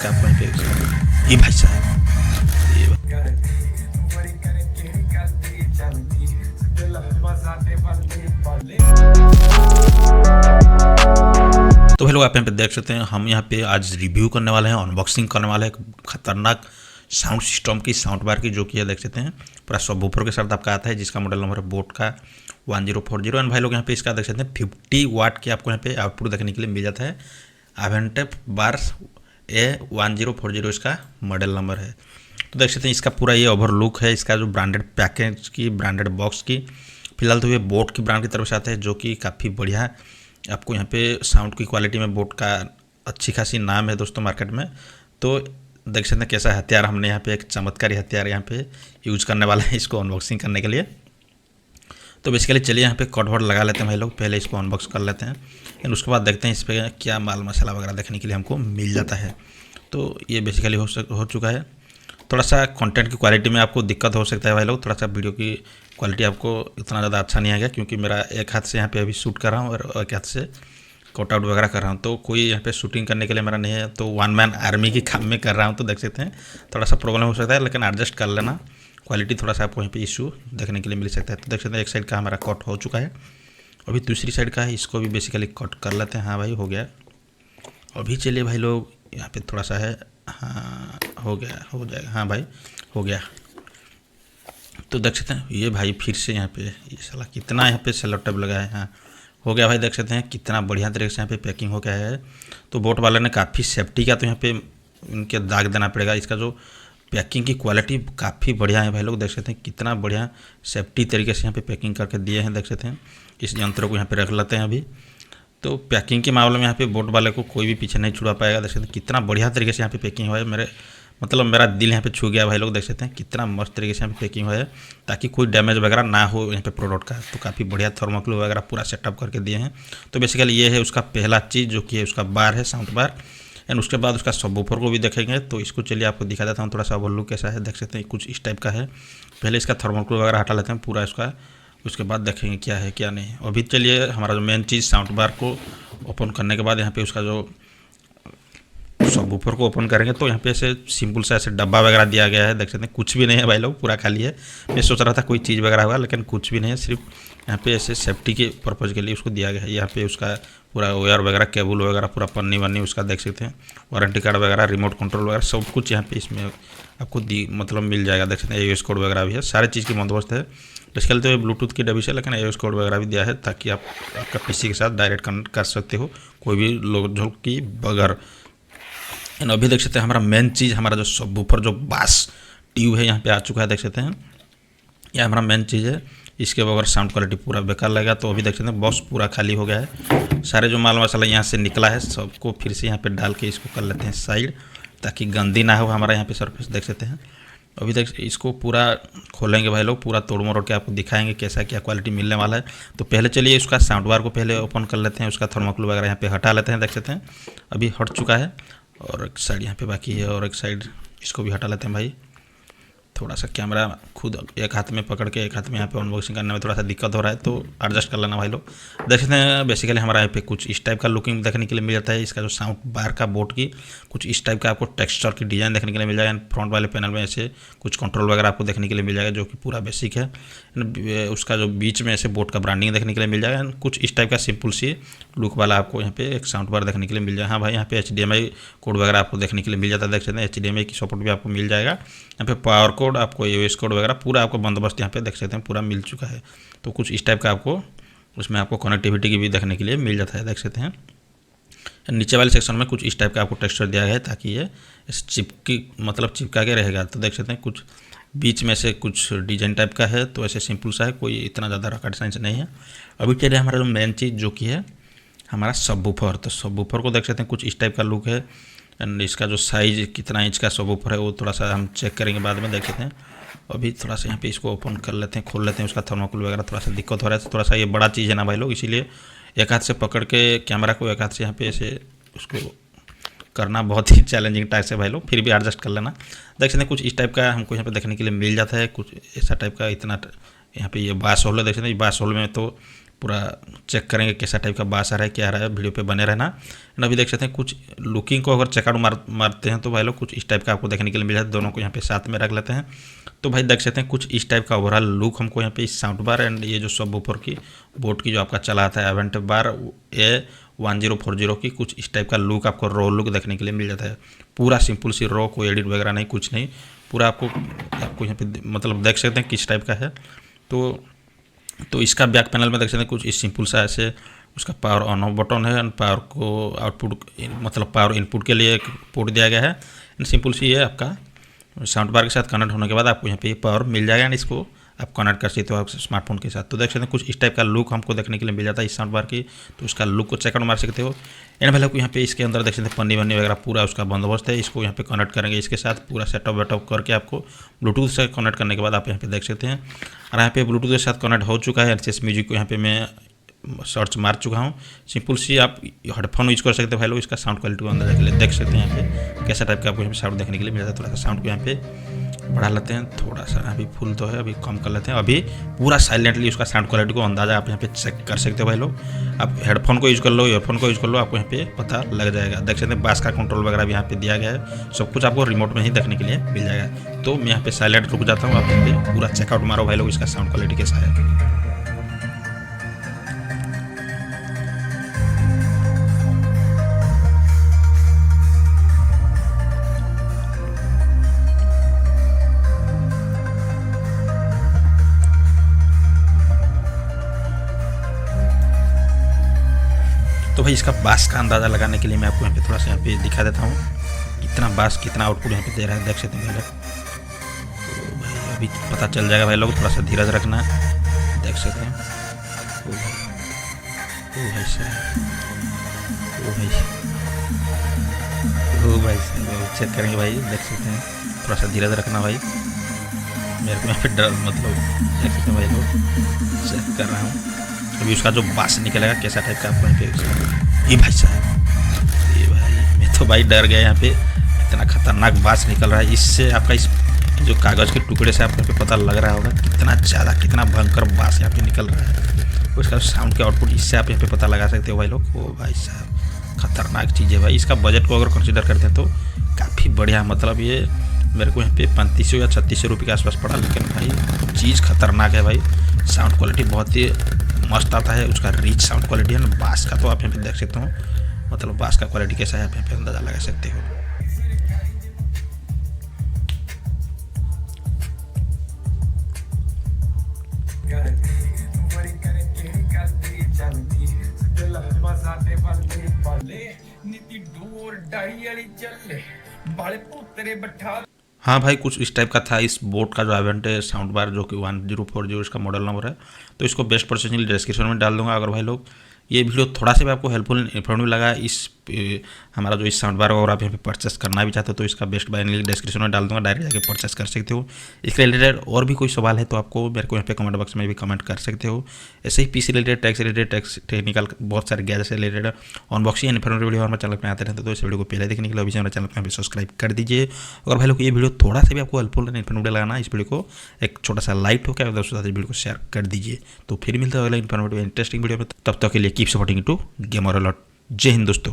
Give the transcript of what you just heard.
आपको यहाँ पे ये भाई साहब तो हेलो, आप यहाँ पे देख सकते हैं। हम यहाँ पे आज रिव्यू करने वाले हैं, अनबॉक्सिंग करने वाले हैं खतरनाक साउंड सिस्टम की, साउंड बार की, जो कि ये देख सकते हैं पूरा सबवूफर के साथ आपका आता है, जिसका मॉडल नंबर है बोट का 1040। एंड भाई लोग यहाँ पे इसका देख सकते हैं 50 वाट की आपको यहाँ पे आउटपुट देखने के लिए मिल जाता है। अवेंटेप बार A1040 इसका मॉडल नंबर है। तो देख सकते हैं इसका पूरा ये ओवरलुक है, इसका जो ब्रांडेड पैकेज की, ब्रांडेड बॉक्स की। फिलहाल तो ये बोट की ब्रांड की तरफ से आता है, जो कि काफ़ी बढ़िया आपको यहाँ पे साउंड की क्वालिटी में बोट का अच्छी खासी नाम है दोस्तों मार्केट में। तो देख सकते हैं कैसा हथियार हमने यहाँ पे, एक चमत्कारी हथियार यहाँ पे यूज करने वाला है इसको अनबॉक्सिंग करने के लिए। तो बेसिकली चलिए यहाँ पे कॉर्ड वर्ड लगा लेते हैं भाई लोग, पहले इसको अनबॉक्स कर लेते हैं, एंड उसके बाद देखते हैं इस पर क्या माल मसाला वगैरह देखने के लिए हमको मिल जाता है। तो ये बेसिकली हो चुका है। थोड़ा सा कंटेंट की क्वालिटी में आपको दिक्कत हो सकता है भाई लोग, थोड़ा सा वीडियो की क्वालिटी आपको इतना ज़्यादा अच्छा नहीं आएगा, क्योंकि मेरा एक हाथ से यहाँ पे अभी शूट कर रहा हूँ और एक हाथ से कट आउट वगैरह कर रहा हूँ। तो कोई यहाँ पे शूटिंग करने के लिए मेरा नहीं है, तो वन मैन आर्मी की काम में कर रहा हूँ। तो देख सकते हैं थोड़ा सा प्रॉब्लम हो सकता है, लेकिन एडजस्ट कर लेना, क्वालिटी थोड़ा सा आपको यहाँ पे इशू देखने के लिए मिल सकता है। तो देख सकते हैं एक साइड का हमारा कट हो चुका है, अभी दूसरी साइड का है, इसको भी बेसिकली कट कर लेते हैं। हाँ भाई हो गया। अभी चलिए भाई लोग यहाँ पे थोड़ा सा है, हाँ हो गया, हो जाएगा, हाँ भाई हो गया। तो देख सकते हैं ये भाई फिर से यहाँ पे ये साला कितना यहाँ पे सेलो टेप लगा है। हाँ हो गया भाई, देख सकते हैं कितना बढ़िया तरीके से यहाँ पे पैकिंग हो गया है। तो बोट वाले ने काफ़ी सेफ्टी का तो यहाँ पे उनके दाग देना पड़ेगा। इसका जो पैकिंग की क्वालिटी काफ़ी बढ़िया है भाई लोग, देख सकते हैं कितना बढ़िया सेफ्टी तरीके से यहाँ पे पैकिंग करके दिए हैं। देख सकते हैं इस यंत्र को यहाँ पे रख लेते हैं अभी। तो पैकिंग के मामले में यहाँ पे बोट वाले को कोई भी पीछे नहीं छुड़ा पाएगा। देख सकते हैं कितना बढ़िया तरीके से यहाँ पे पैकिंग हुआ है, मेरा दिल यहाँ पे छू गया भाई लोग। देख सकते हैं कितना मस्त तरीके से यहाँ पे पैकिंग हुआ है, ताकि कोई डैमेज वगैरह ना हो यहाँ पे प्रोडक्ट का। तो काफ़ी बढ़िया थर्मोक्ल वगैरह पूरा सेटअप करके दिए हैं। तो बेसिकली ये है उसका पहला चीज़, जो कि है उसका बार है, साउंड बार। एंड उसके बाद उसका सबवूफर को भी देखेंगे। तो इसको चलिए आपको दिखा देता हूँ थोड़ा सा ओवरलुक कैसा है। देख सकते हैं कुछ इस टाइप का है। पहले इसका थर्मोक्ल वगैरह हटा लेते हैं पूरा इसका, उसके बाद देखेंगे क्या है क्या नहीं। अभी चलिए हमारा जो मेन चीज़ साउंड बार को ओपन करने के बाद यहाँ पे उसका जो सबवूफर को ओपन करेंगे, तो यहाँ पे ऐसे सिंपल सा ऐसे डब्बा वगैरह दिया गया है। देख सकते हैं कुछ भी नहीं है भाई लोग, पूरा खाली है। मैं सोच रहा था कोई चीज़ वगैरह होगा, लेकिन कुछ भी नहीं है, सिर्फ यहाँ पे ऐसे सेफ्टी के पर्पज़ के लिए उसको दिया गया है। यहाँ पे उसका पूरा वायर वगैरह, केबल वगैरह, पूरा पन्नी वन्नी उसका देख सकते हैं, वारंटी कार्ड वगैरह, रिमोट कंट्रोल वगैरह सब कुछ यहाँ पे इसमें आपको मतलब मिल जाएगा। देख सकते हैं AUX कोड वगैरह भी है, सारे चीज़ की बंदोबस्त है। बेसिकली तो ये ब्लूटूथ की डिवाइस है, लेकिन AUX कोड वगैरह भी दिया है, ताकि आप आपका PC के साथ डायरेक्ट कनेक्ट कर सकते हो कोई भी लोग झोंक की बगैर। एंड अभी देख सकते हैं हमारा मेन चीज़, हमारा जो सबवूफर जो बास ट्यूब है यहाँ पे आ चुका है। देख सकते हैं यह हमारा मेन चीज़ है, इसके बगैर साउंड क्वालिटी पूरा बेकार लगेगा। तो अभी देख सकते हैं बॉक्स पूरा खाली हो गया है, सारे जो माल मसाला यहाँ से निकला है सबको फिर से यहाँ पे डाल के इसको कर लेते हैं साइड, ताकि गंदी ना हो हमारा यहाँ पे सरफेस। देख सकते हैं अभी देख इसको पूरा खोलेंगे भाई लोग, पूरा तोड़ मरोड़ के आपको दिखाएंगे कैसा क्या क्वालिटी मिलने वाला है। तो पहले चलिए उसका साउंड बार को पहले ओपन कर लेते हैं, उसका थर्मोक्ल वगैरह यहाँ पे हटा लेते हैं। देख सकते हैं अभी हट चुका है, और एक साइड यहाँ पे बाकी है, और एक साइड इसको भी हटा लेते हैं भाई। थोड़ा सा कैमरा खुद एक हाथ में पकड़ के एक हाथ में यहाँ पे अनबॉक्सिंग करने में थोड़ा सा दिक्कत हो रहा है, तो एडजस्ट कर लेना भाई लोग। देख सकते हैं बेसिकली हमारा यहाँ पे कुछ इस टाइप का लुकिंग देखने के लिए मिल जाता है। इसका जो साउंड बार का बोट की कुछ इस टाइप का आपको टेक्सचर की डिज़ाइन देखने के लिए मिल जाएगा। फ्रंट वाले पैनल में ऐसे कुछ कंट्रोल वगैरह आपको देखने के लिए मिल जाएगा, जो कि पूरा बेसिक है। उसका जो बीच में ऐसे बोट का ब्रांडिंग देखने के लिए मिल जाएगा। कुछ इस टाइप का सिंपल सी लुक वाला आपको यहाँ पे एक साउंड बार देखने के लिए मिल जाएगा। हाँ भाई यहाँ पे HDMI कोड वगैरह आपको देखने के लिए मिल जाता है। देख सकते हैं HDMI की सपोर्ट भी आपको मिल जाएगा। यहाँ पे पावर कोड, आपको AUX कोड वगैरह पूरा आपको बंदोबस्त यहाँ पे देख सकते हैं पूरा मिल चुका है। तो कुछ इस टाइप का आपको उसमें आपको कनेक्टिविटी की भी देखने के लिए मिल जाता है। देख सकते हैं नीचे वाले सेक्शन में कुछ इस टाइप का आपको टेक्सचर दिया गया है, ताकि ये चिपका के रहेगा। तो देख सकते हैं कुछ बीच में से कुछ डिजाइन टाइप का है, तो ऐसे सिंपल सा है, कोई इतना ज़्यादा रॉकेट साइंस नहीं है। अभी चलिए हमारा जो मेन चीज़ जो कि है हमारा सबवूफर। तो सबवूफर को देख सकते हैं कुछ इस टाइप का लुक है। एंड इसका जो साइज़ कितना इंच का सबवूफर है वो थोड़ा सा हम चेक करेंगे बाद में। देख सकते हैं अभी थोड़ा सा यहाँ पे इसको ओपन कर लेते हैं, खोल लेते हैं। उसका थर्मोक्ल वगैरह थोड़ा सा दिक्कत हो रहा है, थोड़ा सा ये बड़ा चीज़ है ना भाई लोग, इसीलिए एक हाथ से पकड़ के कैमरा को एक हाथ से यहाँ पे ऐसे उसको करना बहुत ही चैलेंजिंग टाइप से भाई लोग, फिर भी एडजस्ट कर लेना। देख सकते हैं कुछ इस टाइप का हमको यहाँ पे देखने के लिए मिल जाता है, कुछ ऐसा टाइप का। इतना यहाँ पे ये बास होल है, देख सकते हैं बास होल में तो पूरा चेक करेंगे कैसा टाइप का बास आ रहा है, क्या आ रहा है। वीडियो पे बने रहना। एंड अभी देख सकते हैं कुछ लुकिंग को अगर चेकआउट मारते हैं तो भाई लोग कुछ इस टाइप का आपको देखने के लिए मिल जाता है। दोनों को यहाँ पे साथ में रख लेते हैं तो भाई देख सकते हैं कुछ इस टाइप का ओवरऑल लुक हमको यहाँ पे इस साउंड बार एंड ये जो सब ऊपर की बोट की जो आपका चला आता है एवेंट बार A1040 की कुछ इस टाइप का लुक आपको रॉ लुक देखने के लिए मिल जाता है। पूरा सिंपल सी रॉ, कोई एडिट वगैरह नहीं, कुछ नहीं, पूरा आपको यहाँ पे मतलब देख सकते हैं किस टाइप का है। तो इसका बैक पैनल में देख सकते हैं कुछ इस सिंपल सा ऐसे उसका पावर ऑन ऑफ बटन है एंड पावर को आउटपुट मतलब पावर इनपुट के लिए एक पोर्ट दिया गया है एंड सिंपल सी है आपका साउंड बार के साथ कनेक्ट होने के बाद आपको यहाँ पे पावर मिल जाएगा एंड इसको आप कनेक्ट कर सकते हो आप स्मार्टफोन के साथ। तो देख सकते हैं कुछ इस टाइप का लुक हमको देखने के लिए मिल जाता है इस साउंड बार की। तो उसका लुक को चेकआउट मार सकते हो। एंड भाई लोग यहाँ पे इसके अंदर देख सकते हैं पन्नी वन्नी वगैरह पूरा उसका बंदोबस्त है। इसको यहाँ पे कनेक्ट करेंगे इसके साथ पूरा सेटअप वेटअप करके आपको ब्लूटूथ से कनेक्ट करने के बाद आप यहाँ पे देख सकते हैं। और यहाँ पे ब्लूटूथ के साथ कनेक्ट हो चुका है। एनसीएस म्यूजिक को यहाँ पे मैं सर्च मार चुका हूँ। सिंपल सी आप हेडफोन यूज कर सकते हो भाई लोग। इसका साउंड क्वालिटी को अंदाजा के लिए देख सकते हैं यहाँ पे कैसा टाइप का आपको यहाँ पे साउंड देखने के लिए मिल जाता है। थोड़ा सा साउंड को यहाँ पे बढ़ा लेते हैं, थोड़ा सा अभी फुल तो है, अभी कम कर लेते हैं। अभी पूरा साइलेंटली उसका साउंड क्वालिटी को अंदाजा आप यहाँ पे चेक कर सकते हो भाई लोग। आप हेडफोन को यूज़ कर लो, ईयरफोन को यूज़ कर लो, आपको यहाँ पे पता लग जाएगा। देख सकते हैं बास का कंट्रोल वगैरह भी यहाँ पे दिया गया है। सब कुछ आपको रिमोट में ही देखने के लिए मिल जाएगा। तो मैं यहाँ पे साइलेंट रुक जाता हूँ, आप यहाँ पे पूरा चेकआउट मारो भाई लोग इसका साउंड क्वालिटी कैसा है। तो भाई इसका बास का अंदाज़ा लगाने के लिए मैं आपको यहाँ पे थोड़ा सा यहाँ पे दिखा देता हूँ कितना बास कितना आउटपुट यहाँ पे दे रहा है। देख सकते हैं भाई लोग। तो भाई अभी पता चल जाएगा भाई लोग, थोड़ा सा धीरज रखना। देख सकते हैं ओ भाई साहब, ओ भाई साहब चेक करेंगे भाई। देख सकते हैं थोड़ा सा धीरज रखना भाई। मेरे को यहाँ पे डर मतलब देख सकते हैं भाई लोग, चेक कर रहा हूँ अभी उसका जो बास निकलेगा कैसा टाइप का आपको यहाँ पे। ये भाई साहब, ये भाई मैं तो भाई डर गया। यहाँ पे इतना खतरनाक बास निकल रहा है। इससे आपका इस जो कागज़ के टुकड़े से आपको पता लग रहा होगा कितना ज़्यादा कितना भयंकर बास यहाँ पे निकल रहा है। उसका साउंड के आउटपुट इससे आप यहाँ पे पता लगा सकते हो भाई लोग। ओ भाई साहब खतरनाक चीज़ है भाई। इसका बजट को अगर कंसिडर करते हैं तो काफ़ी बढ़िया, मतलब ये मेरे को यहाँ पे 3500 या 3600 रुपये के आसपास पड़ा। लेकिन भाई चीज़ खतरनाक है भाई। साउंड क्वालिटी बहुत ही मस्त आता है, उसका रिच साउंड क्वालिटी है ना। बास का तो आप यहाँ पे देख सकते हो, मतलब बास का क्वालिटी कैसा है आप यहाँ पे अंदाज़ा लगा सकते हो। हाँ भाई कुछ इस टाइप का था इस बोट का जो इवेंट है साउंड बार, जो कि 1040 इसका मॉडल नंबर है। तो इसको बेस्ट परचेज डिस्क्रिप्शन में डाल दूंगा। अगर भाई लोग ये वीडियो थोड़ा सा भी आपको हेल्पफुल इन्फॉर्मेटिव लगा इस हमारा जो इस साउंड बार और आप यहाँ पे परचेस करना भी चाहते हो तो इसका बेस्ट बाय लिंक डिस्क्रिप्शन में डाल दूंगा, डायरेक्ट जाके परचेस कर सकते हो। इसके रिलेटेड और भी कोई सवाल है तो आपको मेरे को यहाँ पे कमेंट बॉक्स में भी कमेंट कर सकते हो। ऐसे ही पीसी रिलेटेड टैक्स टेक्निकल बहुत सारे गैजेट से रिलेटेड अनबॉक्सिंग इन्फॉर्मेटिव वीडियो हमारे चैनल पर आते रहते तो इस वीडियो को पहले देखने के लिए अभी हमारे चैनल पर सब्सक्राइब कर दीजिए। और भाई लोग ये वीडियो थोड़ा सा भी आपको हेल्पफुल इन्फॉर्मेटिव लगाना, इस वीडियो को एक छोटा सा लाइक हो क्या दोस्तों साथ वीडियो को शेयर कर दीजिए। तो फिर मिलता है अगला इन्फॉर्मेटिव इंटरेस्टिंग वीडियो में, तब तक के लिए keep supporting to gamer a lot. जय हिंद दोस्तों।